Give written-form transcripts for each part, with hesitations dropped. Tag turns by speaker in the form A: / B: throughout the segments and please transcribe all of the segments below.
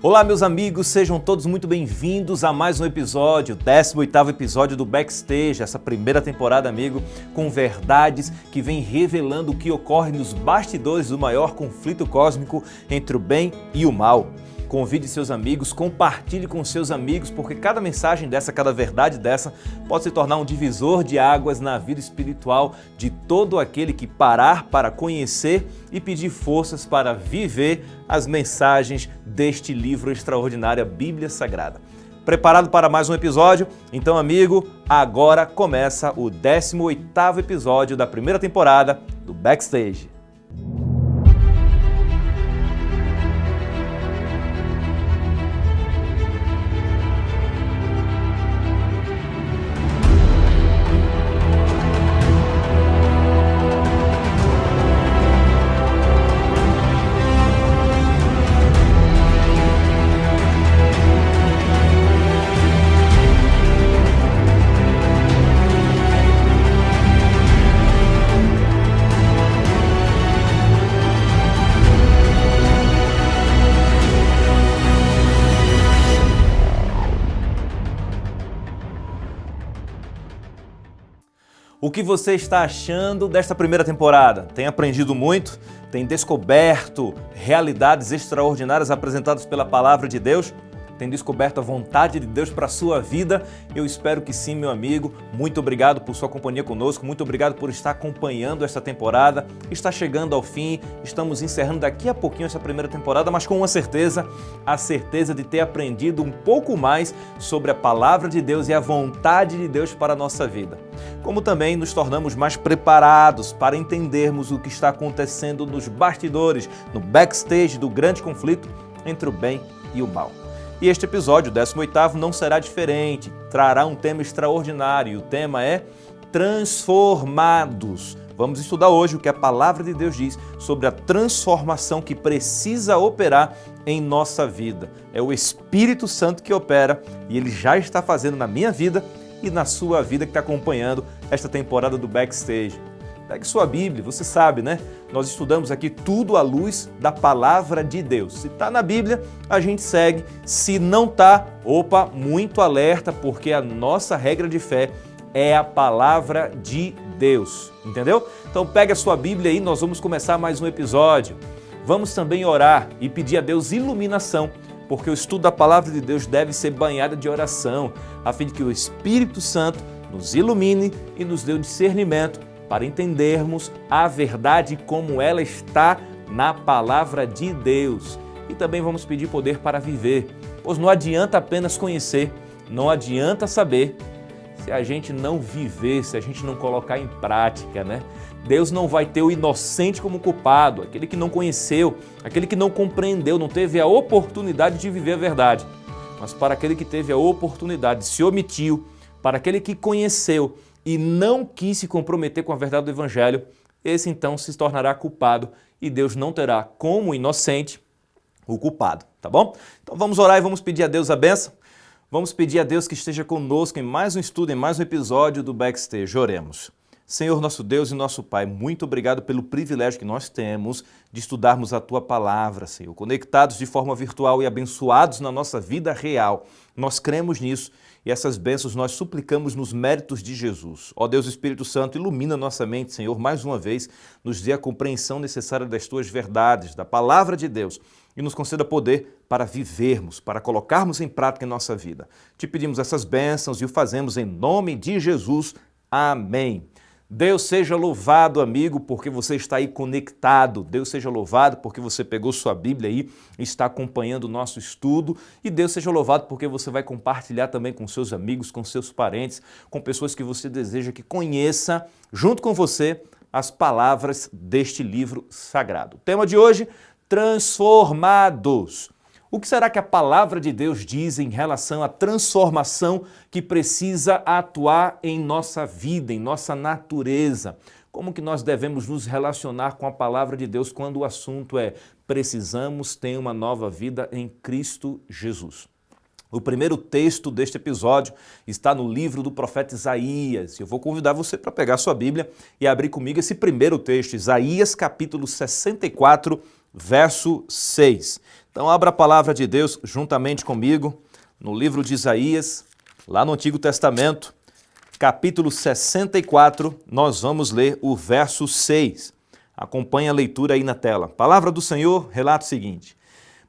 A: Olá meus amigos, sejam todos muito bem-vindos a mais um episódio, 18º episódio do Backstage, essa primeira temporada, amigo, com verdades que vem revelando o que ocorre nos bastidores do maior conflito cósmico entre o bem e o mal. Convide seus amigos, compartilhe com seus amigos, porque cada mensagem dessa, cada verdade dessa pode se tornar um divisor de águas na vida espiritual de todo aquele que parar para conhecer e pedir forças para viver as mensagens deste livro extraordinário, a Bíblia Sagrada. Preparado para mais um episódio? Então, amigo, agora começa o 18º episódio da primeira temporada do Backstage. O que você está achando desta primeira temporada? Tem aprendido muito? Tem descoberto realidades extraordinárias apresentadas pela Palavra de Deus? Tem descoberto a vontade de Deus para a sua vida? Eu espero que sim, meu amigo. Muito obrigado por sua companhia conosco, muito obrigado por estar acompanhando esta temporada. Está chegando ao fim, estamos encerrando daqui a pouquinho essa primeira temporada, mas com uma certeza, a certeza de ter aprendido um pouco mais sobre a Palavra de Deus e a vontade de Deus para a nossa vida. Como também nos tornamos mais preparados para entendermos o que está acontecendo nos bastidores, no backstage do grande conflito entre o bem e o mal. E este episódio, o 18º, não será diferente, trará um tema extraordinário, e o tema é transformados. Vamos estudar hoje o que a Palavra de Deus diz sobre a transformação que precisa operar em nossa vida. É o Espírito Santo que opera e ele já está fazendo na minha vida e na sua vida que está acompanhando esta temporada do Backstage. Pegue sua Bíblia, você sabe, né? Nós estudamos aqui tudo à luz da Palavra de Deus. Se está na Bíblia, a gente segue. Se não está, muito alerta, porque a nossa regra de fé é a Palavra de Deus, entendeu? Então pegue a sua Bíblia aí, nós vamos começar mais um episódio. Vamos também orar e pedir a Deus iluminação, porque o estudo da Palavra de Deus deve ser banhado de oração, a fim de que o Espírito Santo nos ilumine e nos dê o discernimento para entendermos a verdade como ela está na Palavra de Deus. E também vamos pedir poder para viver, pois não adianta apenas conhecer, não adianta saber, se a gente não viver, se a gente não colocar em prática, né? Deus não vai ter o inocente como culpado, aquele que não conheceu, aquele que não compreendeu, não teve a oportunidade de viver a verdade. Mas para aquele que teve a oportunidade, se omitiu, para aquele que conheceu e não quis se comprometer com a verdade do Evangelho, esse então se tornará culpado e Deus não terá como inocente o culpado, tá bom? Então vamos orar e vamos pedir a Deus a bênção. Vamos pedir a Deus que esteja conosco em mais um estudo, em mais um episódio do Backstage. Oremos. Senhor, nosso Deus e nosso Pai, muito obrigado pelo privilégio que nós temos de estudarmos a Tua Palavra, Senhor, conectados de forma virtual e abençoados na nossa vida real. Nós cremos nisso e essas bênçãos nós suplicamos nos méritos de Jesus. Ó Deus Espírito Santo, ilumina nossa mente, Senhor, mais uma vez, nos dê a compreensão necessária das Tuas verdades, da Palavra de Deus e nos conceda poder para vivermos, para colocarmos em prática em nossa vida. Te pedimos essas bênçãos e o fazemos em nome de Jesus. Amém. Deus seja louvado, amigo, porque você está aí conectado. Deus seja louvado porque você pegou sua Bíblia aí e está acompanhando o nosso estudo. E Deus seja louvado porque você vai compartilhar também com seus amigos, com seus parentes, com pessoas que você deseja que conheça, junto com você, as palavras deste livro sagrado. O tema de hoje, transformados. O que será que a Palavra de Deus diz em relação à transformação que precisa atuar em nossa vida, em nossa natureza? Como que nós devemos nos relacionar com a Palavra de Deus quando o assunto é precisamos ter uma nova vida em Cristo Jesus? O primeiro texto deste episódio está no livro do profeta Isaías. Eu vou convidar você para pegar sua Bíblia e abrir comigo esse primeiro texto, Isaías capítulo 64, verso 6. Então abra a palavra de Deus juntamente comigo no livro de Isaías, lá no Antigo Testamento, capítulo 64, nós vamos ler o verso 6. Acompanhe a leitura aí na tela. Palavra do Senhor relata o seguinte: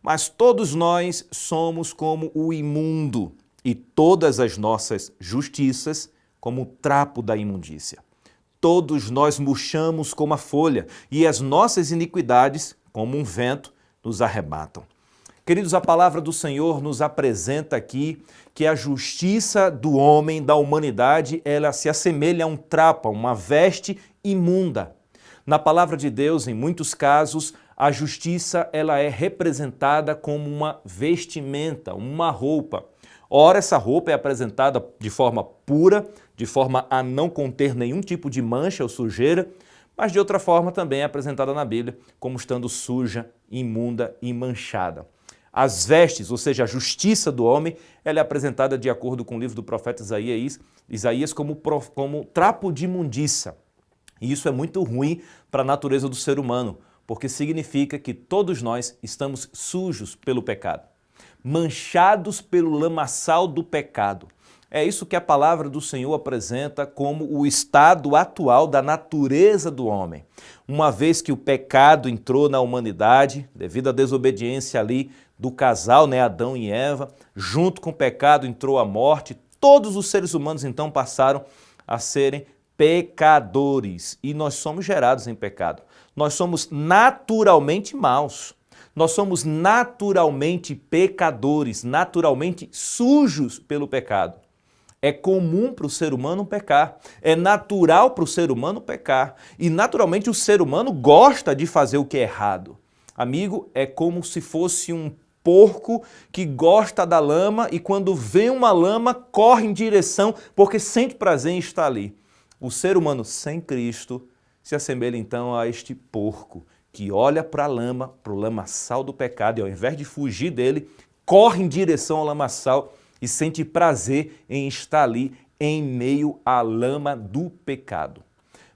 A: mas todos nós somos como o imundo, e todas as nossas justiças como o trapo da imundícia. Todos nós murchamos como a folha, e as nossas iniquidades, como um vento, nos arrebatam. Queridos, a palavra do Senhor nos apresenta aqui que a justiça do homem, da humanidade, ela se assemelha a um trapo, a uma veste imunda. Na palavra de Deus, em muitos casos, a justiça ela é representada como uma vestimenta, uma roupa. Ora, essa roupa é apresentada de forma pura, de forma a não conter nenhum tipo de mancha ou sujeira, mas de outra forma também é apresentada na Bíblia como estando suja, imunda e manchada. As vestes, ou seja, a justiça do homem, ela é apresentada de acordo com o livro do profeta Isaías como trapo de imundícia. E isso é muito ruim para a natureza do ser humano, porque significa que todos nós estamos sujos pelo pecado, manchados pelo lamaçal do pecado. É isso que a palavra do Senhor apresenta como o estado atual da natureza do homem. Uma vez que o pecado entrou na humanidade, devido à desobediência ali do casal, Adão e Eva, junto com o pecado entrou a morte, todos os seres humanos então passaram a serem pecadores. E nós somos gerados em pecado. Nós somos naturalmente maus. Nós somos naturalmente pecadores, naturalmente sujos pelo pecado. É comum para o ser humano pecar, é natural para o ser humano pecar e naturalmente o ser humano gosta de fazer o que é errado. Amigo, é como se fosse um porco que gosta da lama e quando vê uma lama corre em direção porque sente prazer em estar ali. O ser humano sem Cristo se assemelha então a este porco que olha para a lama, para o lamaçal do pecado e ao invés de fugir dele, corre em direção ao lamaçal e sente prazer em estar ali em meio à lama do pecado.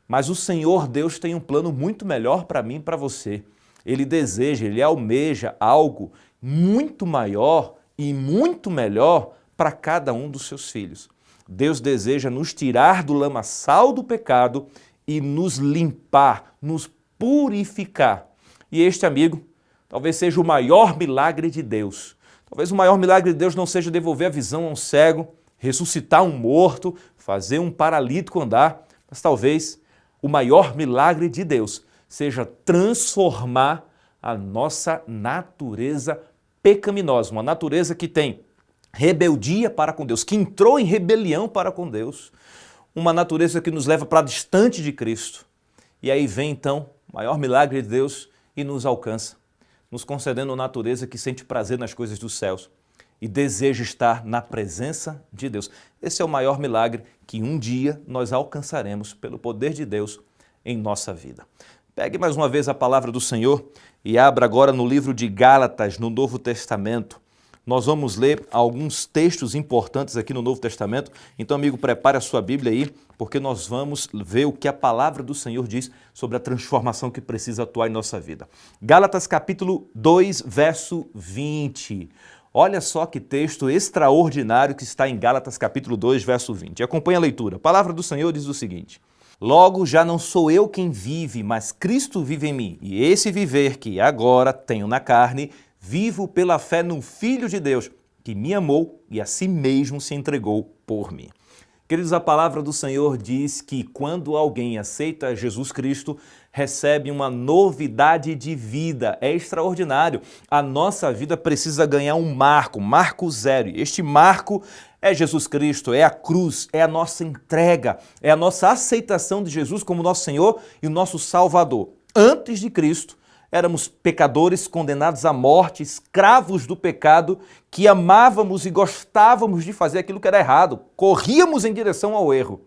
A: Mas o Senhor Deus tem um plano muito melhor para mim e para você. Ele deseja, ele almeja algo muito maior e muito melhor para cada um dos seus filhos. Deus deseja nos tirar do lamaçal do pecado e nos limpar, nos purificar. E este, amigo, talvez seja o maior milagre de Deus. Talvez o maior milagre de Deus não seja devolver a visão a um cego, ressuscitar um morto, fazer um paralítico andar, mas talvez o maior milagre de Deus seja transformar a nossa natureza pecaminosa, uma natureza que tem rebeldia para com Deus, que entrou em rebelião para com Deus, uma natureza que nos leva para distante de Cristo. E aí vem então o maior milagre de Deus e nos alcança, nos concedendo uma natureza que sente prazer nas coisas dos céus e deseja estar na presença de Deus. Esse é o maior milagre que um dia nós alcançaremos pelo poder de Deus em nossa vida. Pegue mais uma vez a palavra do Senhor e abra agora no livro de Gálatas, no Novo Testamento. Nós vamos ler alguns textos importantes aqui no Novo Testamento. Então, amigo, prepare a sua Bíblia aí, porque nós vamos ver o que a palavra do Senhor diz sobre a transformação que precisa atuar em nossa vida. Gálatas capítulo 2, verso 20. Olha só que texto extraordinário que está em Gálatas capítulo 2, verso 20. Acompanhe a leitura. A palavra do Senhor diz o seguinte: logo já não sou eu quem vive, mas Cristo vive em mim. E esse viver que agora tenho na carne, vivo pela fé no Filho de Deus, que me amou e a si mesmo se entregou por mim. Queridos, a palavra do Senhor diz que quando alguém aceita Jesus Cristo, recebe uma novidade de vida. É extraordinário. A nossa vida precisa ganhar um marco zero. Este marco é Jesus Cristo, é a cruz, é a nossa entrega, é a nossa aceitação de Jesus como nosso Senhor e o nosso Salvador. Antes de Cristo, éramos pecadores condenados à morte, escravos do pecado, que amávamos e gostávamos de fazer aquilo que era errado, corríamos em direção ao erro.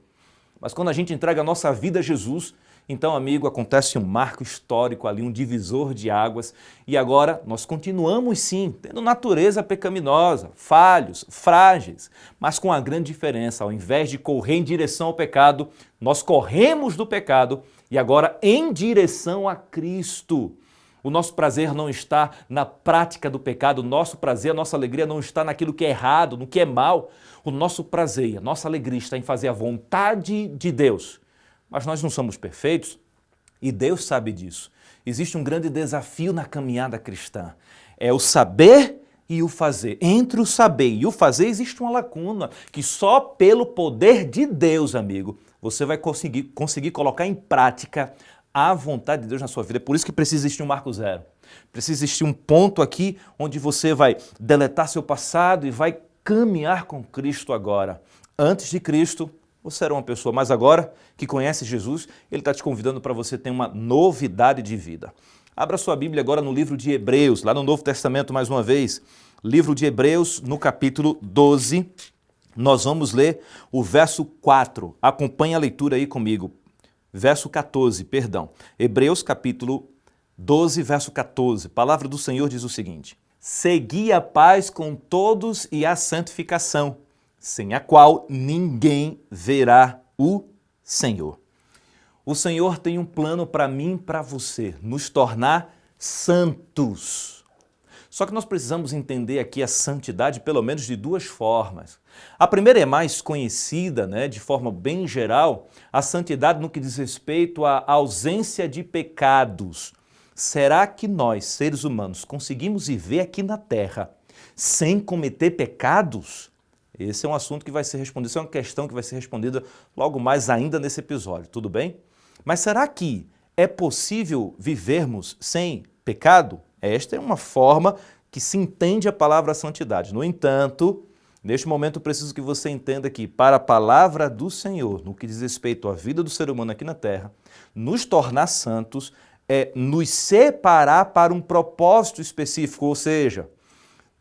A: Mas quando a gente entrega a nossa vida a Jesus, então, amigo, acontece um marco histórico ali, um divisor de águas, e agora nós continuamos sim, tendo natureza pecaminosa, falhos, frágeis, mas com a grande diferença, ao invés de correr em direção ao pecado, nós corremos do pecado e agora em direção a Cristo. O nosso prazer não está na prática do pecado, o nosso prazer, a nossa alegria não está naquilo que é errado, no que é mal. O nosso prazer, a nossa alegria está em fazer a vontade de Deus. Mas nós não somos perfeitos e Deus sabe disso. Existe um grande desafio na caminhada cristã. É o saber e o fazer. Entre o saber e o fazer existe uma lacuna que só pelo poder de Deus, amigo, você vai conseguir colocar em prática a vontade de Deus na sua vida. É por isso que precisa existir um marco zero. Precisa existir um ponto aqui onde você vai deletar seu passado e vai caminhar com Cristo agora. Antes de Cristo, você era uma pessoa, mas agora que conhece Jesus, Ele está te convidando para você ter uma novidade de vida. Abra sua Bíblia agora no livro de Hebreus, lá no Novo Testamento mais uma vez. Livro de Hebreus, no capítulo 12, nós vamos ler o verso 4. Acompanhe a leitura aí comigo. Verso 14, perdão. Hebreus capítulo 12, verso 14. A palavra do Senhor diz o seguinte: segui a paz com todos e a santificação, sem a qual ninguém verá o Senhor. O Senhor tem um plano para mim e para você, nos tornar santos. Só que nós precisamos entender aqui a santidade pelo menos de duas formas. A primeira é mais conhecida, de forma bem geral, a santidade no que diz respeito à ausência de pecados. Será que nós, seres humanos, conseguimos viver aqui na Terra sem cometer pecados? Esse é um assunto que vai ser respondido, essa é uma questão que vai ser respondida logo mais ainda nesse episódio, tudo bem? Mas será que é possível vivermos sem pecado? Esta é uma forma que se entende a palavra santidade. No entanto, neste momento eu preciso que você entenda que para a palavra do Senhor, no que diz respeito à vida do ser humano aqui na Terra, nos tornar santos é nos separar para um propósito específico, ou seja,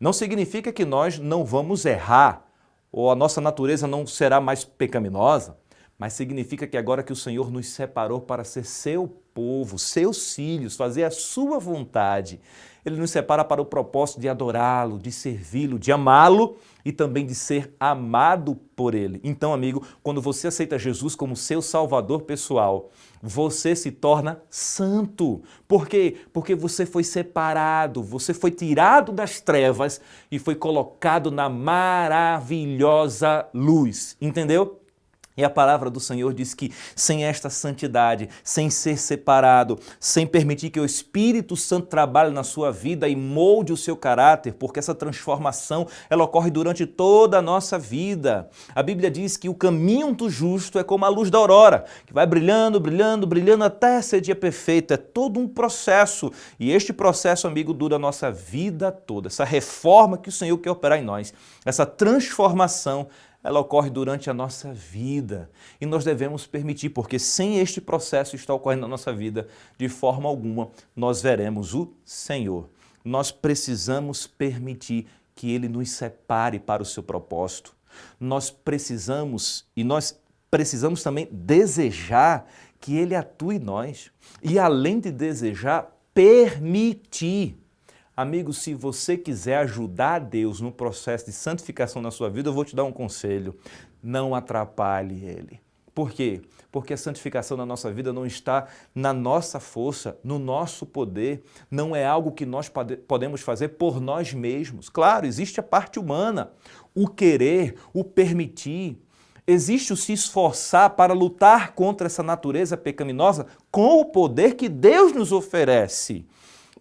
A: não significa que nós não vamos errar ou a nossa natureza não será mais pecaminosa, mas significa que agora que o Senhor nos separou para ser seu povo, seus filhos, fazer a sua vontade, Ele nos separa para o propósito de adorá-lo, de servi-lo, de amá-lo e também de ser amado por Ele. Então, amigo, quando você aceita Jesus como seu Salvador pessoal, você se torna santo. Por quê? Porque você foi separado, você foi tirado das trevas e foi colocado na maravilhosa luz. Entendeu? E a palavra do Senhor diz que sem esta santidade, sem ser separado, sem permitir que o Espírito Santo trabalhe na sua vida e molde o seu caráter, porque essa transformação ela ocorre durante toda a nossa vida. A Bíblia diz que o caminho do justo é como a luz da aurora, que vai brilhando, brilhando, brilhando até ser dia perfeito. É todo um processo. E este processo, amigo, dura a nossa vida toda. Essa reforma que o Senhor quer operar em nós, essa transformação, ela ocorre durante a nossa vida e nós devemos permitir, porque sem este processo estar ocorrendo na nossa vida, de forma alguma nós veremos o Senhor. Nós precisamos permitir que Ele nos separe para o seu propósito. Nós precisamos também desejar que Ele atue em nós e, além de desejar, permitir. Amigo, se você quiser ajudar Deus no processo de santificação na sua vida, eu vou te dar um conselho. Não atrapalhe Ele. Por quê? Porque a santificação na nossa vida não está na nossa força, no nosso poder. Não é algo que nós podemos fazer por nós mesmos. Claro, existe a parte humana, o querer, o permitir. Existe o se esforçar para lutar contra essa natureza pecaminosa com o poder que Deus nos oferece.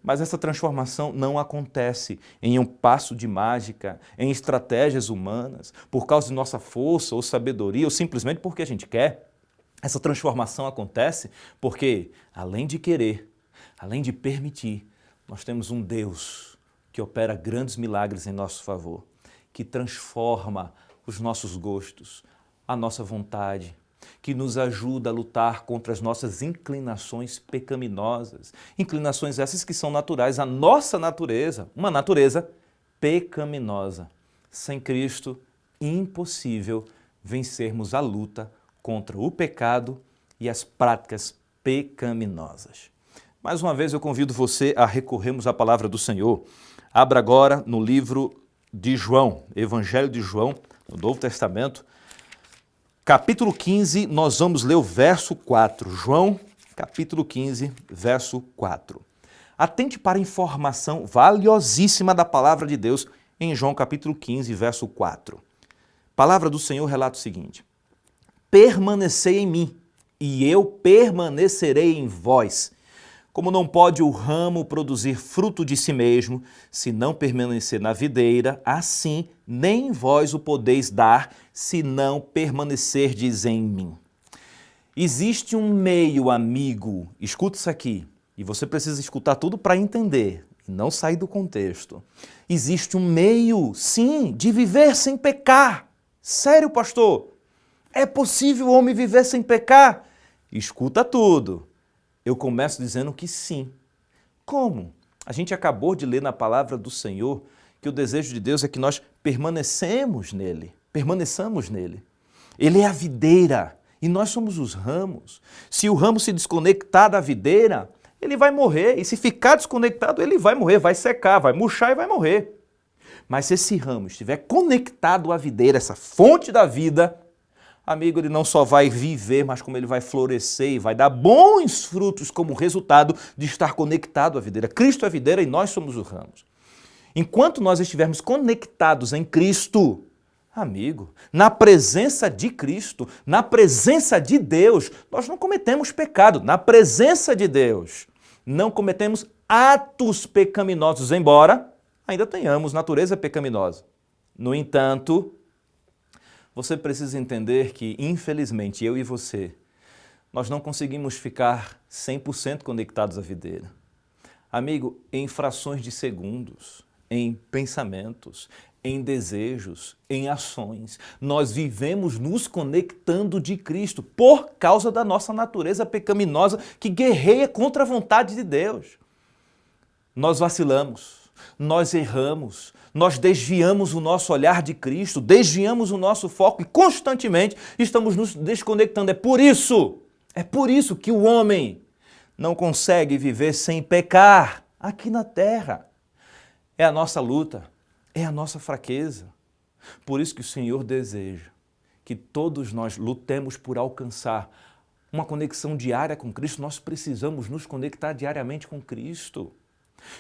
A: Mas essa transformação não acontece em um passo de mágica, em estratégias humanas, por causa de nossa força ou sabedoria, ou simplesmente porque a gente quer. Essa transformação acontece porque, além de querer, além de permitir, nós temos um Deus que opera grandes milagres em nosso favor, que transforma os nossos gostos, a nossa vontade, que nos ajuda a lutar contra as nossas inclinações pecaminosas. Inclinações essas que são naturais à nossa natureza, uma natureza pecaminosa. Sem Cristo, impossível vencermos a luta contra o pecado e as práticas pecaminosas. Mais uma vez eu convido você a recorrermos à palavra do Senhor. Abra agora no livro de João, Evangelho de João, no Novo Testamento, capítulo 15, nós vamos ler o verso 4. João, capítulo 15, verso 4. Atente para a informação valiosíssima da palavra de Deus em João capítulo 15, verso 4. A palavra do Senhor relata o seguinte: permanecei em mim, e eu permanecerei em vós. Como não pode o ramo produzir fruto de si mesmo, se não permanecer na videira, assim nem vós o podeis dar, se não permanecerdes em mim. Existe um meio, amigo, escuta isso aqui, e você precisa escutar tudo para entender, e não sair do contexto. Existe um meio, sim, de viver sem pecar. Sério, pastor? É possível o homem viver sem pecar? Escuta tudo. Eu começo dizendo que sim. Como? A gente acabou de ler na palavra do Senhor que o desejo de Deus é que nós permaneçamos nele. Ele é a videira e nós somos os ramos. Se o ramo se desconectar da videira, ele vai morrer. E se ficar desconectado, ele vai morrer, vai secar, vai murchar e vai morrer. Mas se esse ramo estiver conectado à videira, essa fonte da vida, amigo, ele não só vai viver, mas como ele vai florescer e vai dar bons frutos como resultado de estar conectado à videira. Cristo é a videira e nós somos os ramos. Enquanto nós estivermos conectados em Cristo, amigo, na presença de Cristo, na presença de Deus, nós não cometemos pecado. Na presença de Deus, não cometemos atos pecaminosos, embora ainda tenhamos natureza pecaminosa. No entanto, você precisa entender que, infelizmente, eu e você, nós não conseguimos ficar 100% conectados à videira. Amigo, em frações de segundos, em pensamentos, em desejos, em ações, nós vivemos nos conectando de Cristo por causa da nossa natureza pecaminosa que guerreia contra a vontade de Deus. Nós vacilamos, nós erramos, nós desviamos o nosso olhar de Cristo, desviamos o nosso foco e constantemente estamos nos desconectando. É por isso que o homem não consegue viver sem pecar aqui na terra. É a nossa luta, é a nossa fraqueza. Por isso que o Senhor deseja que todos nós lutemos por alcançar uma conexão diária com Cristo. Nós precisamos nos conectar diariamente com Cristo.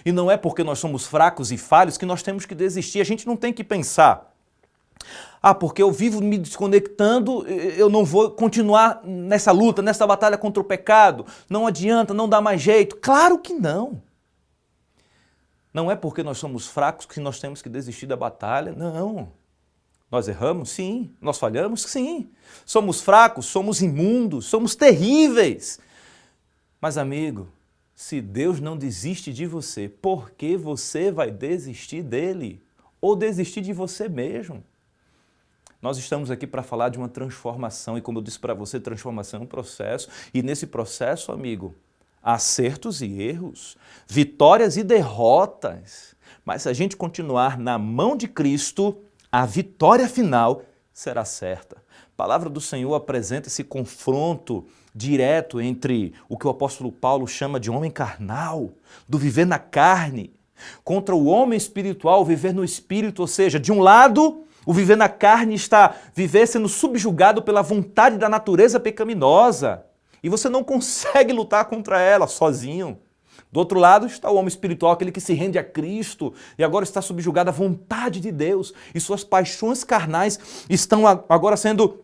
A: E não é porque nós somos fracos e falhos que nós temos que desistir. A gente não tem que pensar, porque eu vivo me desconectando, eu não vou continuar nessa luta, nessa batalha contra o pecado. Não adianta, não dá mais jeito. Claro que não. Não é porque nós somos fracos que nós temos que desistir da batalha, não. Nós erramos? Sim. Nós falhamos? Sim. Somos fracos, somos imundos, somos terríveis. Mas, amigo, se Deus não desiste de você, por que você vai desistir dele? Ou desistir de você mesmo? Nós estamos aqui para falar de uma transformação e, como eu disse para você, transformação é um processo. E nesse processo, amigo, há acertos e erros, vitórias e derrotas. Mas se a gente continuar na mão de Cristo, a vitória final será certa. A palavra do Senhor apresenta esse confronto direto entre o que o apóstolo Paulo chama de homem carnal, do viver na carne, contra o homem espiritual, o viver no espírito, ou seja, de um lado, o viver na carne está viver sendo subjugado pela vontade da natureza pecaminosa, e você não consegue lutar contra ela sozinho. Do outro lado está o homem espiritual, aquele que se rende a Cristo e agora está subjugado à vontade de Deus, e suas paixões carnais estão agora sendo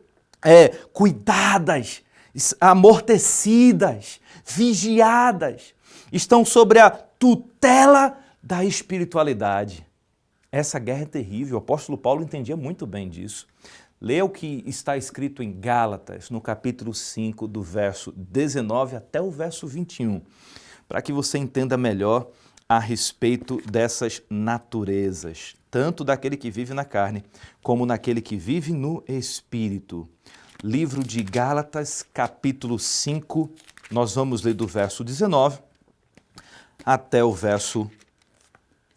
A: cuidadas, amortecidas, vigiadas, estão sobre a tutela da espiritualidade. Essa guerra é terrível, o apóstolo Paulo entendia muito bem disso. Leia o que está escrito em Gálatas, no capítulo 5, do verso 19 até o verso 21, para que você entenda melhor a respeito dessas naturezas, tanto daquele que vive na carne, como naquele que vive no espírito. Livro de Gálatas, capítulo 5, nós vamos ler do verso 19 até o verso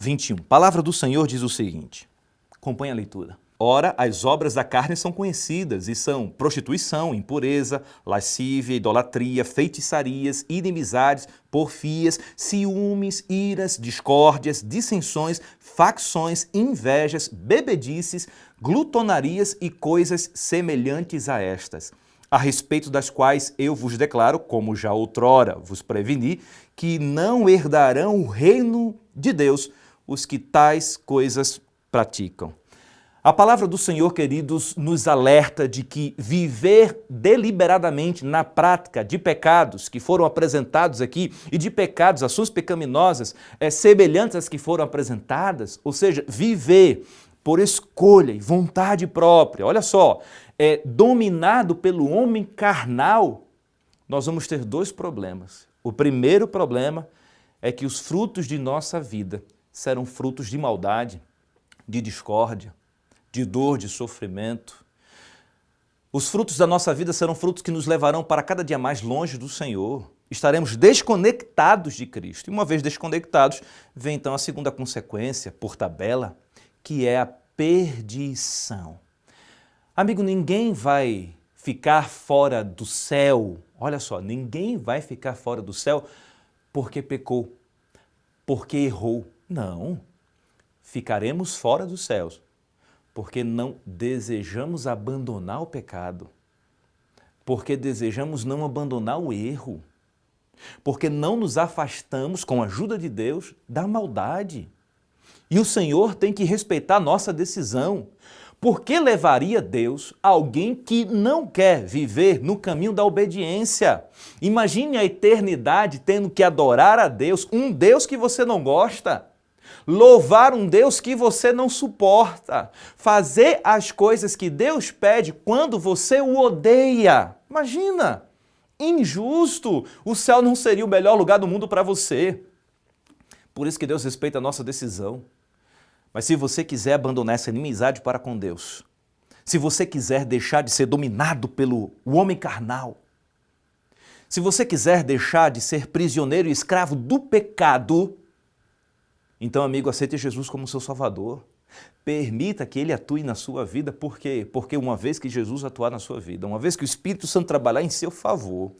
A: 21. A palavra do Senhor diz o seguinte, acompanhe a leitura. Ora, as obras da carne são conhecidas e são prostituição, impureza, lascívia, idolatria, feitiçarias, inimizades, porfias, ciúmes, iras, discórdias, dissensões, facções, invejas, bebedices, glutonarias e coisas semelhantes a estas. a respeito das quais eu vos declaro, como já outrora vos preveni, que não herdarão o reino de Deus os que tais coisas praticam. A palavra do Senhor, queridos, nos alerta de que viver deliberadamente na prática de pecados que foram apresentados aqui e de pecados, ações pecaminosas, semelhantes às que foram apresentadas, ou seja, viver por escolha e vontade própria, olha só, dominado pelo homem carnal, nós vamos ter dois problemas. O primeiro problema é que os frutos de nossa vida serão frutos de maldade, de discórdia, de dor, de sofrimento. Os frutos da nossa vida serão frutos que nos levarão para cada dia mais longe do Senhor. Estaremos desconectados de Cristo. E uma vez desconectados, vem então a segunda consequência, por tabela, que é a perdição. Amigo, ninguém vai ficar fora do céu. Olha só, ninguém vai ficar fora do céu porque pecou, porque errou. Não, ficaremos fora dos céus porque não desejamos abandonar o pecado, porque desejamos não abandonar o erro, porque não nos afastamos, com a ajuda de Deus, da maldade. E o Senhor tem que respeitar a nossa decisão. Por que levaria Deus alguém que não quer viver no caminho da obediência? Imagine a eternidade tendo que adorar a Deus, um Deus que você não gosta. Louvar um Deus que você não suporta, fazer as coisas que Deus pede quando você o odeia. Imagina, injusto, o céu não seria o melhor lugar do mundo para você. Por isso que Deus respeita a nossa decisão. Mas se você quiser abandonar essa inimizade para com Deus, se você quiser deixar de ser dominado pelo homem carnal, se você quiser deixar de ser prisioneiro e escravo do pecado, então, amigo, aceite Jesus como seu Salvador. Permita que Ele atue na sua vida. Por quê? Porque uma vez que Jesus atuar na sua vida, uma vez que o Espírito Santo trabalhar em seu favor,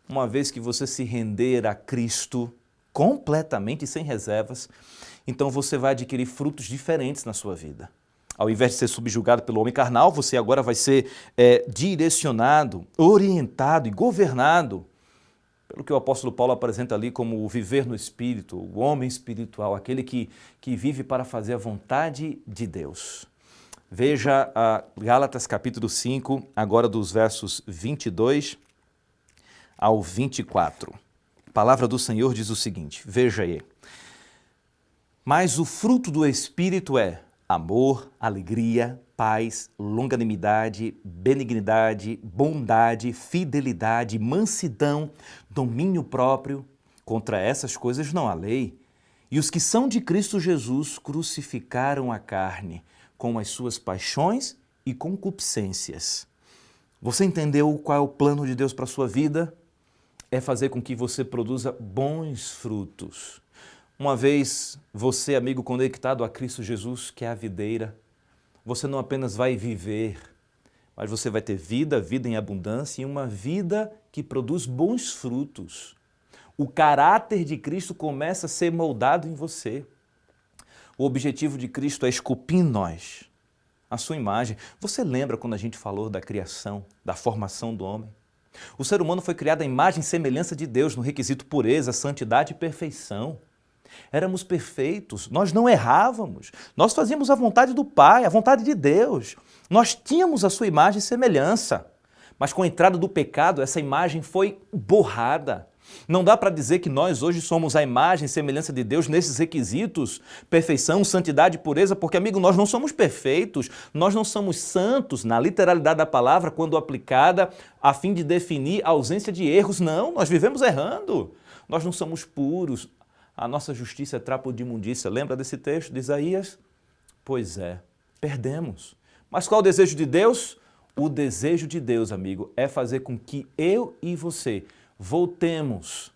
A: uma vez que você se render a Cristo completamente e sem reservas, então você vai adquirir frutos diferentes na sua vida. Ao invés de ser subjugado pelo homem carnal, você agora vai ser direcionado, orientado e governado pelo que o apóstolo Paulo apresenta ali como o viver no Espírito, o homem espiritual, aquele que vive para fazer a vontade de Deus. Veja Gálatas capítulo 5, agora dos versos 22 ao 24. A palavra do Senhor diz o seguinte, veja aí. Mas o fruto do Espírito é amor, alegria, paz, longanimidade, benignidade, bondade, fidelidade, mansidão, domínio próprio. Contra essas coisas não há lei. E os que são de Cristo Jesus crucificaram a carne com as suas paixões e concupiscências. Você entendeu qual é o plano de Deus para a sua vida? É fazer com que você produza bons frutos. Uma vez você, amigo, conectado a Cristo Jesus, que é a videira, você não apenas vai viver, mas você vai ter vida, vida em abundância e uma vida que produz bons frutos. O caráter de Cristo começa a ser moldado em você. O objetivo de Cristo é esculpir em nós a sua imagem. Você lembra quando a gente falou da criação, da formação do homem? O ser humano foi criado à imagem e semelhança de Deus no requisito pureza, santidade e perfeição. Éramos perfeitos, nós não errávamos, nós fazíamos a vontade do Pai, a vontade de Deus. Nós tínhamos a sua imagem e semelhança, mas com a entrada do pecado, essa imagem foi borrada. Não dá para dizer que nós hoje somos a imagem e semelhança de Deus nesses requisitos, perfeição, santidade e pureza, porque, amigo, nós não somos perfeitos, nós não somos santos, na literalidade da palavra, quando aplicada a fim de definir a ausência de erros. Não, nós vivemos errando, nós não somos puros. A nossa justiça é trapo de imundícia. Lembra desse texto de Isaías? Pois é, perdemos. Mas qual é o desejo de Deus? O desejo de Deus, amigo, é fazer com que eu e você voltemos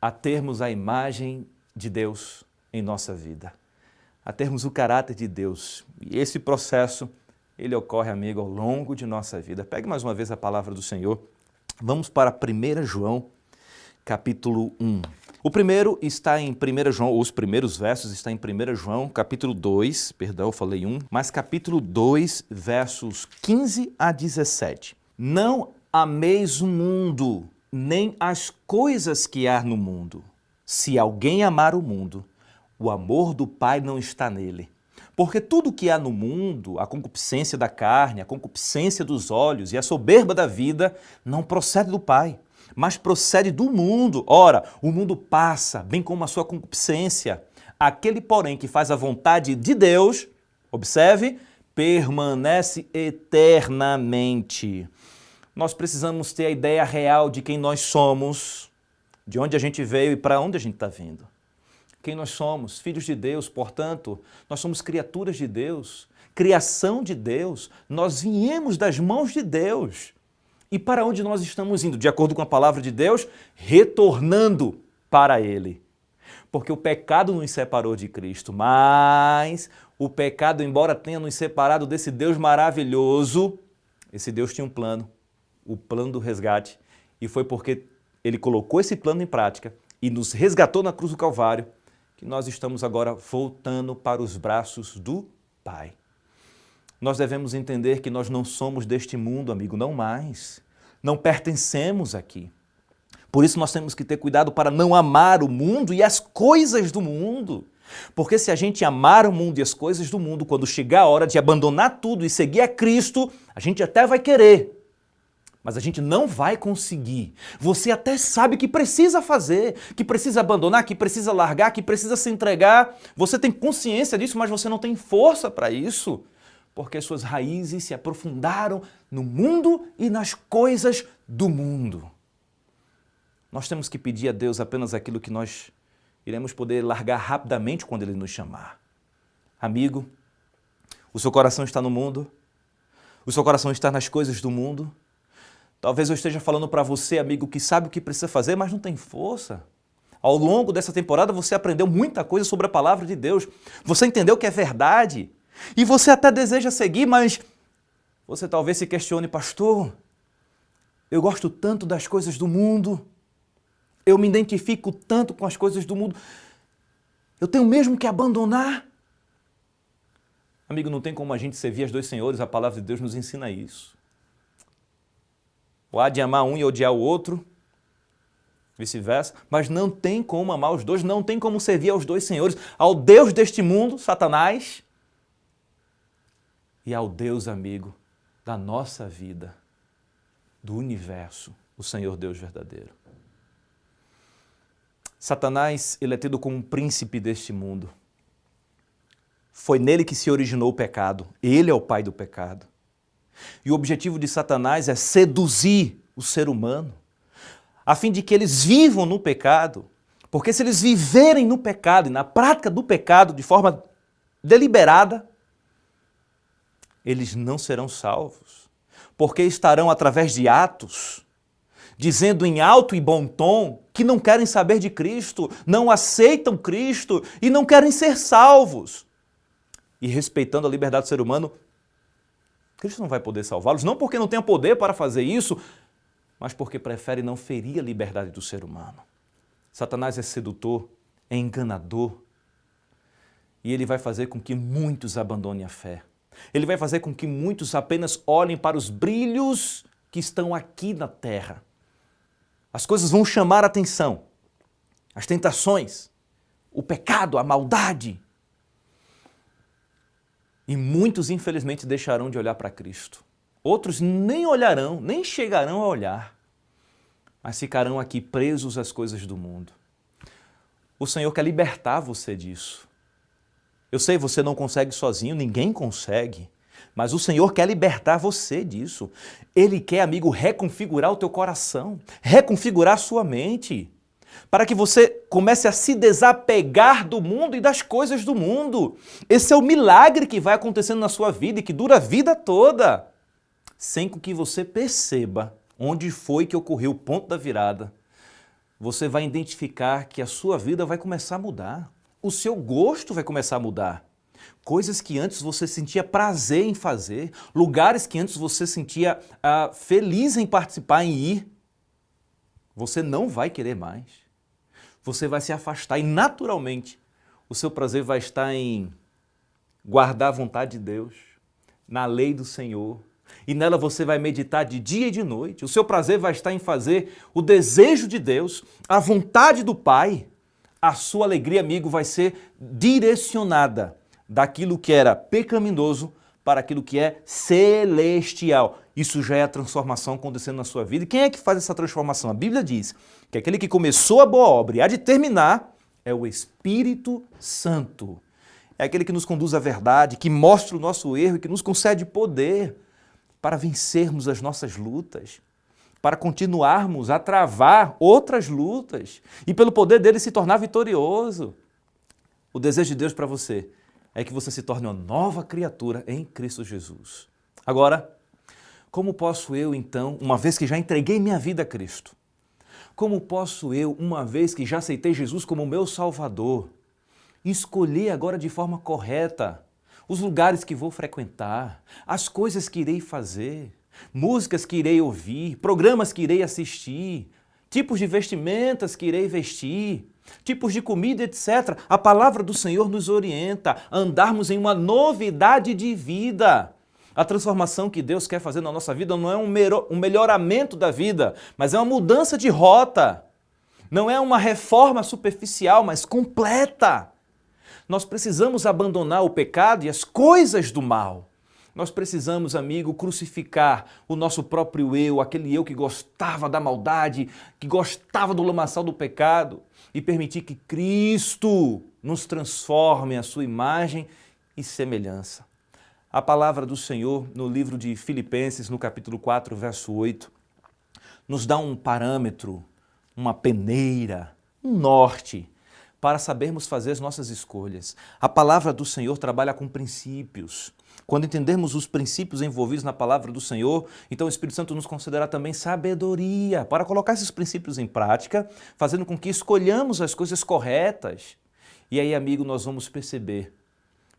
A: a termos a imagem de Deus em nossa vida, a termos o caráter de Deus. E esse processo, ele ocorre, amigo, ao longo de nossa vida. Pegue mais uma vez a palavra do Senhor. Vamos para 1 João, capítulo 1. O primeiro está em 1 João, os primeiros versos estão em 1 João, capítulo 2, perdão, eu falei 1, mas capítulo 2, versos 15 a 17. Não ameis o mundo, nem as coisas que há no mundo. Se alguém amar o mundo, o amor do Pai não está nele. Porque tudo que há no mundo, a concupiscência da carne, a concupiscência dos olhos e a soberba da vida, não procede do Pai, mas procede do mundo. Ora, o mundo passa, bem como a sua concupiscência. Aquele, porém, que faz a vontade de Deus, observe, permanece eternamente. Nós precisamos ter a ideia real de quem nós somos, de onde a gente veio e para onde a gente está vindo. Quem nós somos, filhos de Deus, portanto, nós somos criaturas de Deus, criação de Deus, nós viemos das mãos de Deus. E para onde nós estamos indo? De acordo com a palavra de Deus, retornando para Ele. Porque o pecado nos separou de Cristo, mas o pecado, embora tenha nos separado desse Deus maravilhoso, esse Deus tinha um plano, o plano do resgate, e foi porque Ele colocou esse plano em prática e nos resgatou na cruz do Calvário, que nós estamos agora voltando para os braços do Pai. Nós devemos entender que nós não somos deste mundo, amigo, não mais. Não pertencemos aqui. Por isso nós temos que ter cuidado para não amar o mundo e as coisas do mundo. Porque se a gente amar o mundo e as coisas do mundo, quando chegar a hora de abandonar tudo e seguir a Cristo, a gente até vai querer, mas a gente não vai conseguir. Você até sabe que precisa fazer, que precisa abandonar, que precisa largar, que precisa se entregar. Você tem consciência disso, mas você não tem força para isso, porque suas raízes se aprofundaram no mundo e nas coisas do mundo. Nós temos que pedir a Deus apenas aquilo que nós iremos poder largar rapidamente quando Ele nos chamar. Amigo, o seu coração está no mundo? O seu coração está nas coisas do mundo? Talvez eu esteja falando para você, amigo, que sabe o que precisa fazer, mas não tem força. Ao longo dessa temporada você aprendeu muita coisa sobre a palavra de Deus. Você entendeu que é verdade. E você até deseja seguir, mas você talvez se questione, pastor, eu gosto tanto das coisas do mundo. Eu me identifico tanto com as coisas do mundo. Eu tenho mesmo que abandonar? Amigo, não tem como a gente servir aos dois senhores, a palavra de Deus nos ensina isso. Ou há de amar um e odiar o outro, vice-versa, mas não tem como amar os dois, não tem como servir aos dois senhores, ao Deus deste mundo, Satanás, e ao Deus amigo da nossa vida, do universo, o Senhor Deus verdadeiro. Satanás, ele é tido como um príncipe deste mundo. Foi nele que se originou o pecado, ele é o pai do pecado. E o objetivo de Satanás é seduzir o ser humano, a fim de que eles vivam no pecado, porque se eles viverem no pecado e na prática do pecado de forma deliberada, eles não serão salvos, porque estarão através de atos, dizendo em alto e bom tom que não querem saber de Cristo, não aceitam Cristo e não querem ser salvos. E respeitando a liberdade do ser humano, Cristo não vai poder salvá-los, não porque não tenha poder para fazer isso, mas porque prefere não ferir a liberdade do ser humano. Satanás é sedutor, é enganador, e ele vai fazer com que muitos abandonem a fé. Ele vai fazer com que muitos apenas olhem para os brilhos que estão aqui na terra. As coisas vão chamar a atenção, as tentações, o pecado, a maldade. E muitos, infelizmente, deixarão de olhar para Cristo. Outros nem olharão, nem chegarão a olhar, mas ficarão aqui presos às coisas do mundo. O Senhor quer libertar você disso. Eu sei, você não consegue sozinho, ninguém consegue, mas o Senhor quer libertar você disso. Ele quer, amigo, reconfigurar o teu coração, reconfigurar a sua mente, para que você comece a se desapegar do mundo e das coisas do mundo. Esse é o milagre que vai acontecendo na sua vida e que dura a vida toda, sem que você perceba onde foi que ocorreu o ponto da virada. Você vai identificar que a sua vida vai começar a mudar, o seu gosto vai começar a mudar. Coisas que antes você sentia prazer em fazer, lugares que antes você sentia feliz em participar, em ir, você não vai querer mais. Você vai se afastar e, naturalmente, o seu prazer vai estar em guardar a vontade de Deus, na lei do Senhor, E nela você vai meditar de dia e de noite. O seu prazer vai estar em fazer o desejo de Deus, a vontade do Pai. A sua alegria, amigo, vai ser direcionada daquilo que era pecaminoso para aquilo que é celestial. Isso já é a transformação acontecendo na sua vida. E quem é que faz essa transformação? A Bíblia diz que aquele que começou a boa obra e há de terminar é o Espírito Santo. É aquele que nos conduz à verdade, que mostra o nosso erro e que nos concede poder para vencermos as nossas lutas, para continuarmos a travar outras lutas e pelo poder dele se tornar vitorioso. O desejo de Deus para você é que você se torne uma nova criatura em Cristo Jesus. Agora, como posso eu então, uma vez que já entreguei minha vida a Cristo, como posso eu, uma vez que já aceitei Jesus como meu Salvador, escolher agora de forma correta os lugares que vou frequentar, as coisas que irei fazer, músicas que irei ouvir, programas que irei assistir, tipos de vestimentas que irei vestir, tipos de comida, etc. A palavra do Senhor nos orienta a andarmos em uma novidade de vida. A transformação que Deus quer fazer na nossa vida não é um melhoramento da vida, mas é uma mudança de rota. Não é uma reforma superficial, mas completa. Nós precisamos abandonar o pecado e as coisas do mal. Nós precisamos, amigo, crucificar o nosso próprio eu, aquele eu que gostava da maldade, que gostava do lamaçal do pecado, e permitir que Cristo nos transforme à sua imagem e semelhança. A palavra do Senhor, no livro de Filipenses, no capítulo 4, verso 8, nos dá um parâmetro, uma peneira, um norte, para sabermos fazer as nossas escolhas. A palavra do Senhor trabalha com princípios. Quando entendermos os princípios envolvidos na palavra do Senhor, então o Espírito Santo nos concederá também sabedoria para colocar esses princípios em prática, fazendo com que escolhamos as coisas corretas. E aí, amigo, nós vamos perceber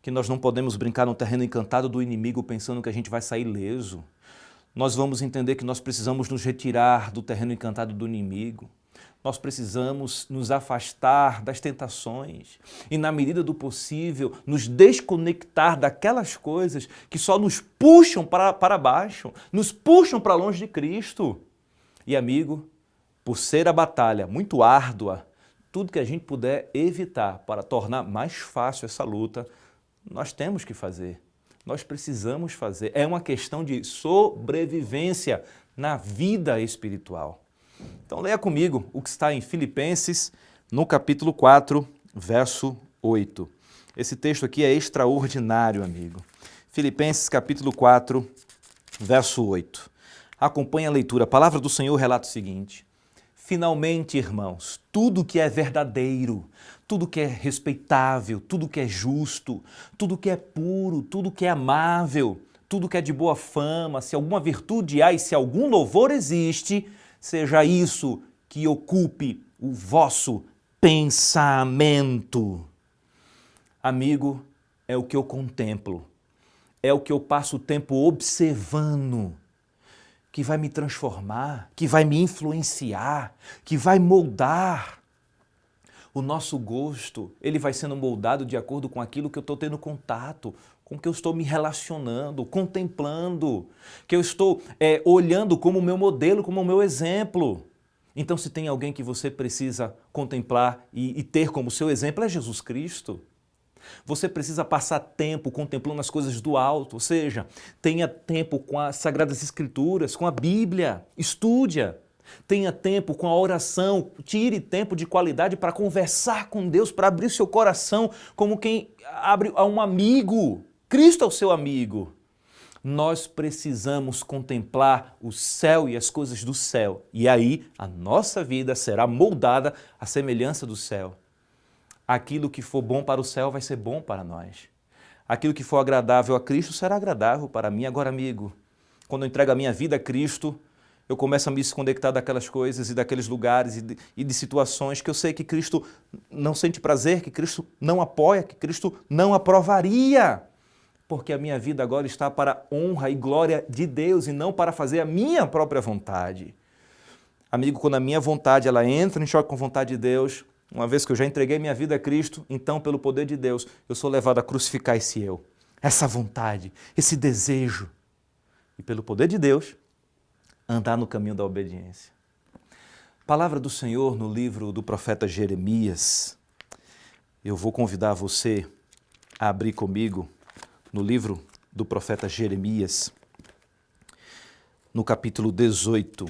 A: que nós não podemos brincar no terreno encantado do inimigo pensando que a gente vai sair ileso. Nós vamos entender que nós precisamos nos retirar do terreno encantado do inimigo. Nós precisamos nos afastar das tentações e, na medida do possível, nos desconectar daquelas coisas que só nos puxam para baixo, nos puxam para longe de Cristo. E, amigo, por ser a batalha muito árdua, tudo que a gente puder evitar para tornar mais fácil essa luta, nós temos que fazer. Nós precisamos fazer. É uma questão de sobrevivência na vida espiritual. Então leia comigo o que está em Filipenses, no capítulo 4, verso 8. Esse texto aqui é extraordinário, amigo. Filipenses, capítulo 4, verso 8. Acompanhe a leitura. A palavra do Senhor relata o seguinte: finalmente, irmãos, tudo que é verdadeiro, tudo que é respeitável, tudo que é justo, tudo que é puro, tudo que é amável, tudo que é de boa fama, se alguma virtude há e se algum louvor existe, seja isso que ocupe o vosso pensamento. Amigo, é o que eu contemplo, é o que eu passo o tempo observando, que vai me transformar, que vai me influenciar, que vai moldar. O nosso gosto, ele vai sendo moldado de acordo com aquilo que eu estou tendo contato, com o que eu estou me relacionando, contemplando, que eu estou olhando como o meu modelo, como o meu exemplo. Então, se tem alguém que você precisa contemplar e ter como seu exemplo, é Jesus Cristo. Você precisa passar tempo contemplando as coisas do alto, ou seja, tenha tempo com as Sagradas Escrituras, com a Bíblia, estude-a. Tenha tempo com a oração, tire tempo de qualidade para conversar com Deus, para abrir seu coração como quem abre a um amigo. Cristo é o seu amigo. Nós precisamos contemplar o céu e as coisas do céu. E aí a nossa vida será moldada à semelhança do céu. Aquilo que for bom para o céu vai ser bom para nós. Aquilo que for agradável a Cristo será agradável para mim. Agora, amigo, quando eu entrego a minha vida a Cristo, eu começo a me desconectar daquelas coisas e daqueles lugares e de situações que eu sei que Cristo não sente prazer, que Cristo não apoia, que Cristo não aprovaria. Porque a minha vida agora está para a honra e glória de Deus e não para fazer a minha própria vontade. Amigo, quando a minha vontade ela entra em choque com a vontade de Deus, uma vez que eu já entreguei minha vida a Cristo, então, pelo poder de Deus, eu sou levado a crucificar esse eu, essa vontade, esse desejo. e pelo poder de Deus, andar no caminho da obediência. Palavra do Senhor no livro do profeta Jeremias. Eu vou convidar você a abrir comigo no livro do profeta Jeremias, no capítulo 18.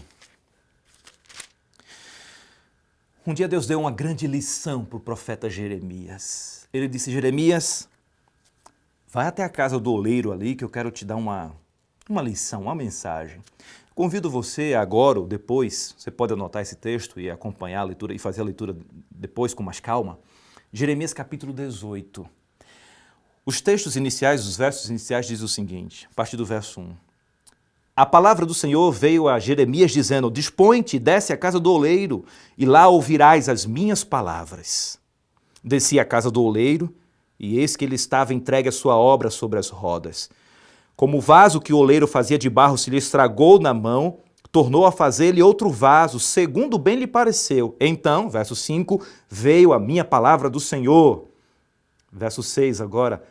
A: Um dia Deus deu uma grande lição para o profeta Jeremias. Ele disse: Jeremias, vai até a casa do oleiro ali que eu quero te dar uma lição, uma mensagem. Convido você agora ou depois, você pode anotar esse texto e acompanhar a leitura e fazer a leitura depois com mais calma. Jeremias capítulo 18. Os textos iniciais, os versos iniciais dizem o seguinte, a partir do verso 1. A palavra do Senhor veio a Jeremias dizendo: Dispõe-te, desce à casa do oleiro, e lá ouvirás as minhas palavras. Desci à casa do oleiro, e eis que ele estava entregue à sua obra sobre as rodas. Como o vaso que o oleiro fazia de barro se lhe estragou na mão, tornou a fazer-lhe outro vaso, segundo bem lhe pareceu. Então, verso 5, veio a minha palavra do Senhor. Verso 6 agora.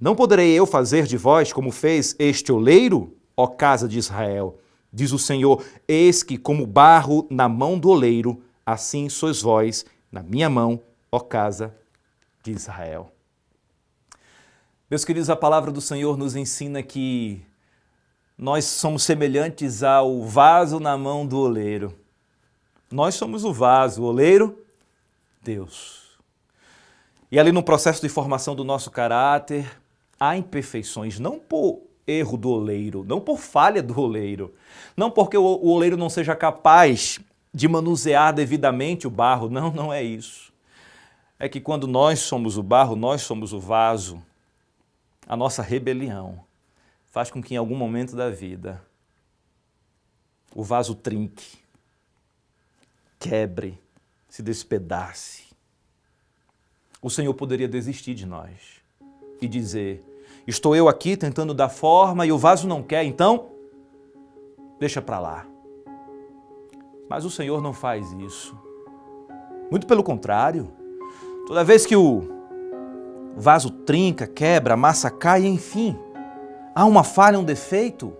A: Não poderei eu fazer de vós como fez este oleiro, ó casa de Israel? Diz o Senhor: eis que como barro na mão do oleiro, assim sois vós na minha mão, ó casa de Israel. Meus queridos, a palavra do Senhor nos ensina que nós somos semelhantes ao vaso na mão do oleiro. Nós somos o vaso, o oleiro, Deus. E ali no processo de formação do nosso caráter, há imperfeições, não por erro do oleiro, não por falha do oleiro, não porque o oleiro não seja capaz de manusear devidamente o barro, não é isso. É que quando nós somos o barro, nós somos o vaso, a nossa rebelião faz com que em algum momento da vida o vaso trinque, quebre, se despedace. O Senhor poderia desistir de nós e dizer: estou eu aqui tentando dar forma e o vaso não quer, então deixa para lá. Mas o Senhor não faz isso. Muito pelo contrário, toda vez que o vaso trinca, quebra, a massa cai, enfim, há uma falha, um defeito,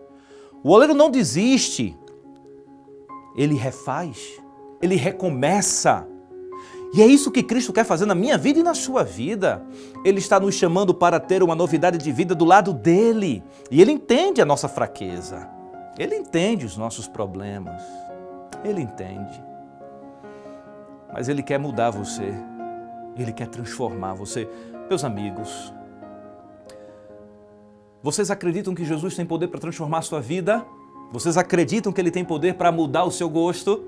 A: o oleiro não desiste, ele refaz, ele recomeça. E é isso que Cristo quer fazer na minha vida e na sua vida. Ele está nos chamando para ter uma novidade de vida do lado dele. E ele entende a nossa fraqueza. Ele entende os nossos problemas. Ele entende. Mas ele quer mudar você. Ele quer transformar você. Meus amigos, vocês acreditam que Jesus tem poder para transformar a sua vida? Vocês acreditam que ele tem poder para mudar o seu gosto?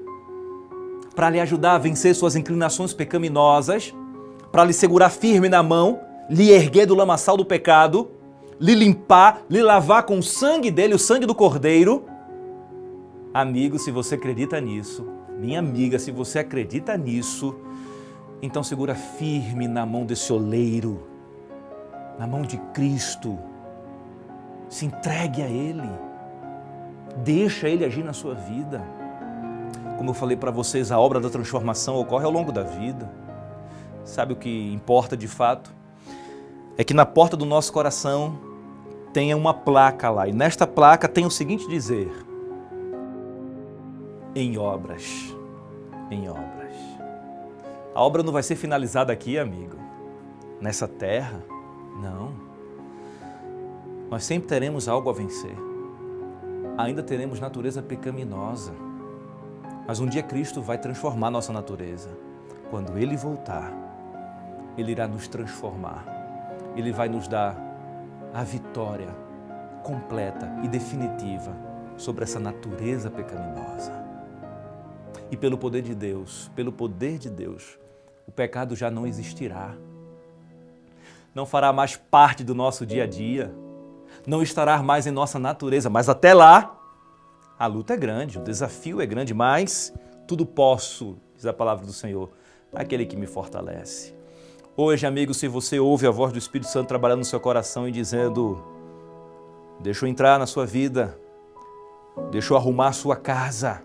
A: Para lhe ajudar a vencer suas inclinações pecaminosas, para lhe segurar firme na mão, lhe erguer do lamaçal do pecado, lhe limpar, lhe lavar com o sangue dele, o sangue do Cordeiro? Amigo, se você acredita nisso, minha amiga, se você acredita nisso, então segura firme na mão desse oleiro, na mão de Cristo. Se entregue a Ele, deixa Ele agir na sua vida. Como eu falei para vocês, a obra da transformação ocorre ao longo da vida. Sabe o que importa de fato? É que na porta do nosso coração tenha uma placa lá. E nesta placa tem o seguinte dizer: em obras. Em obras. A obra não vai ser finalizada aqui, amigo, nessa terra. Não. Nós sempre teremos algo a vencer. Ainda teremos natureza pecaminosa. Mas um dia Cristo vai transformar nossa natureza. Quando Ele voltar, Ele irá nos transformar. Ele vai nos dar a vitória completa e definitiva sobre essa natureza pecaminosa. E pelo poder de Deus, o pecado já não existirá. Não fará mais parte do nosso dia a dia. Não estará mais em nossa natureza. Mas até lá, a luta é grande, o desafio é grande, mas tudo posso, diz a palavra do Senhor, naquele que me fortalece. Hoje, amigo, se você ouve a voz do Espírito Santo trabalhando no seu coração e dizendo: deixa eu entrar na sua vida, deixa eu arrumar a sua casa,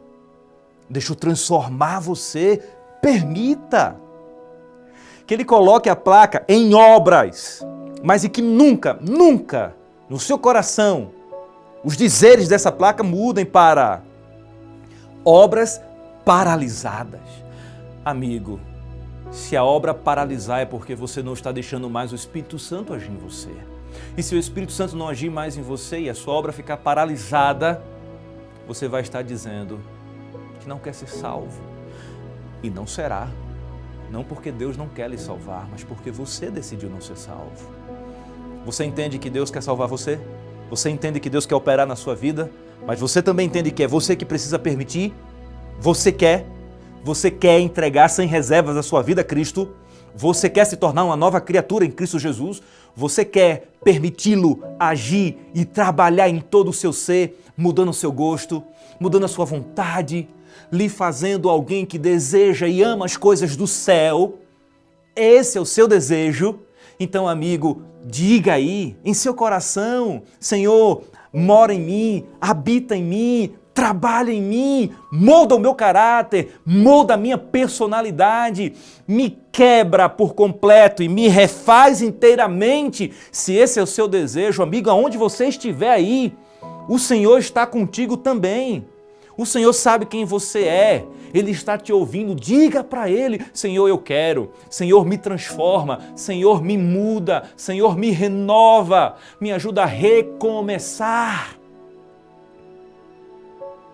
A: deixa eu transformar você, permita que Ele coloque a placa em obras, mas e que nunca no seu coração os dizeres dessa placa mudem para obras paralisadas. Amigo, se a obra paralisar é porque você não está deixando mais o Espírito Santo agir em você. E se o Espírito Santo não agir mais em você e a sua obra ficar paralisada, você vai estar dizendo que não quer ser salvo. E não será. Não porque Deus não quer lhe salvar, mas porque você decidiu não ser salvo. Você entende que Deus quer salvar você? Você entende que Deus quer operar na sua vida? Mas você também entende que é você que precisa permitir? Você quer entregar sem reservas a sua vida a Cristo? Você quer se tornar uma nova criatura em Cristo Jesus? Você quer permiti-lo agir e trabalhar em todo o seu ser, mudando o seu gosto, mudando a sua vontade, lhe fazendo alguém que deseja e ama as coisas do céu? Esse é o seu desejo? Então, amigo, diga aí em seu coração: Senhor, mora em mim, habita em mim, trabalha em mim, molda o meu caráter, molda a minha personalidade, me quebra por completo e me refaz inteiramente. Se esse é o seu desejo, amigo, aonde você estiver aí, o Senhor está contigo também. O Senhor sabe quem você é, Ele está te ouvindo. Diga para Ele: Senhor, eu quero, Senhor, me transforma, Senhor, me muda, Senhor, me renova, me ajuda a recomeçar.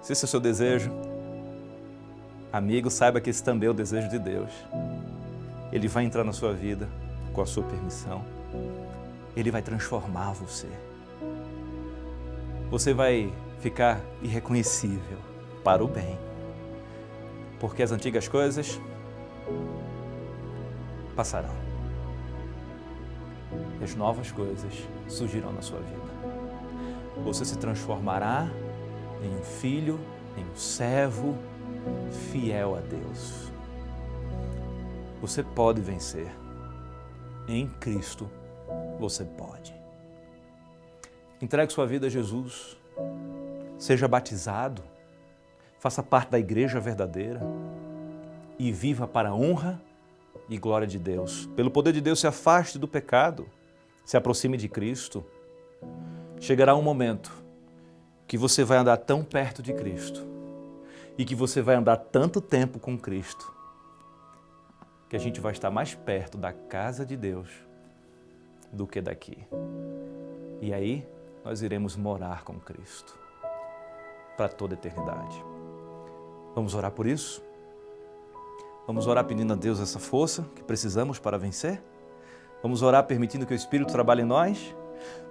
A: Se esse é o seu desejo, amigo, saiba que esse também é o desejo de Deus. Ele vai entrar na sua vida com a sua permissão. Ele vai transformar você. Você vai ficar irreconhecível para o bem. Porque as antigas coisas passarão. E as novas coisas surgirão na sua vida. Você se transformará em um filho, em um servo fiel a Deus. Você pode vencer. Em Cristo, você pode. Entregue sua vida a Jesus. Seja batizado. Faça parte da igreja verdadeira. E viva para a honra e glória de Deus. Pelo poder de Deus, se afaste do pecado. Se aproxime de Cristo. Chegará um momento que você vai andar tão perto de Cristo e que você vai andar tanto tempo com Cristo que a gente vai estar mais perto da casa de Deus do que daqui. E aí nós iremos morar com Cristo para toda a eternidade. Vamos orar por isso? Vamos orar pedindo a Deus essa força que precisamos para vencer? Vamos orar permitindo que o Espírito trabalhe em nós?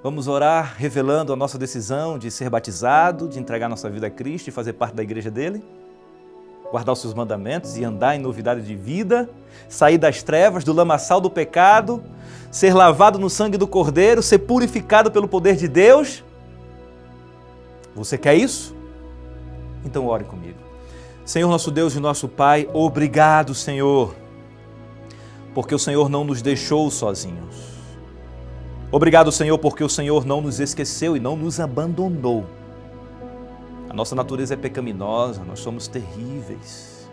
A: Vamos orar revelando a nossa decisão de ser batizado, de entregar nossa vida a Cristo e fazer parte da igreja dele? Guardar os seus mandamentos e andar em novidade de vida? Sair das trevas, do lamaçal do pecado? Ser lavado no sangue do Cordeiro? Ser purificado pelo poder de Deus? Você quer isso? Então ore comigo. Senhor nosso Deus e nosso Pai, obrigado, Senhor, porque o Senhor não nos deixou sozinhos. Obrigado, Senhor, porque o Senhor não nos esqueceu e não nos abandonou. A nossa natureza é pecaminosa, nós somos terríveis.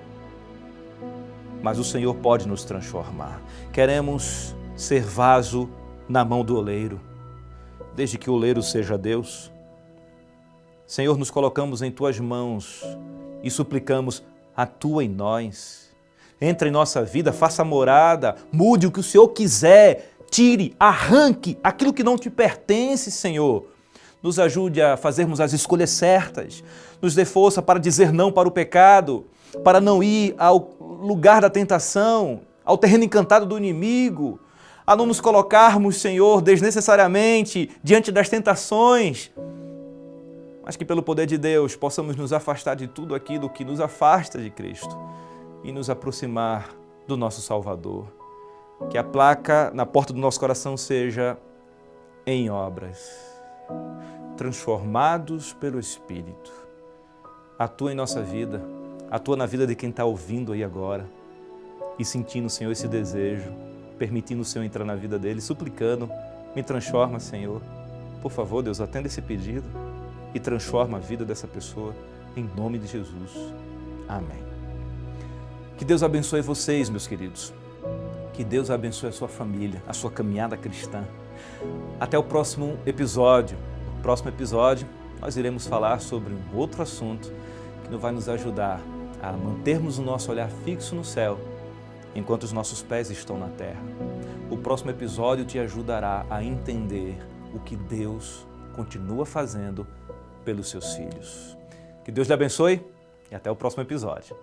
A: Mas o Senhor pode nos transformar. Queremos ser vaso na mão do oleiro, desde que o oleiro seja Deus. Senhor, nos colocamos em Tuas mãos e suplicamos: atua em nós. Entra em nossa vida, faça morada, mude o que o Senhor quiser. Tire, arranque aquilo que não te pertence, Senhor. Nos ajude a fazermos as escolhas certas. Nos dê força para dizer não para o pecado, para não ir ao lugar da tentação, ao terreno encantado do inimigo, a não nos colocarmos, Senhor, desnecessariamente diante das tentações, mas que pelo poder de Deus possamos nos afastar de tudo aquilo que nos afasta de Cristo e nos aproximar do nosso Salvador. Que a placa na porta do nosso coração seja: em obras, transformados pelo Espírito. Atua em nossa vida, atua na vida de quem está ouvindo aí agora e sentindo, Senhor, esse desejo, permitindo o Senhor entrar na vida dele, suplicando: me transforma, Senhor. Por favor, Deus, atenda esse pedido e transforma a vida dessa pessoa, em nome de Jesus. Amém. Que Deus abençoe vocês, meus queridos. Que Deus abençoe a sua família, a sua caminhada cristã. Até o próximo episódio. No próximo episódio, nós iremos falar sobre um outro assunto que vai nos ajudar a mantermos o nosso olhar fixo no céu, enquanto os nossos pés estão na terra. O próximo episódio te ajudará a entender o que Deus continua fazendo pelos seus filhos. Que Deus lhe abençoe e até o próximo episódio.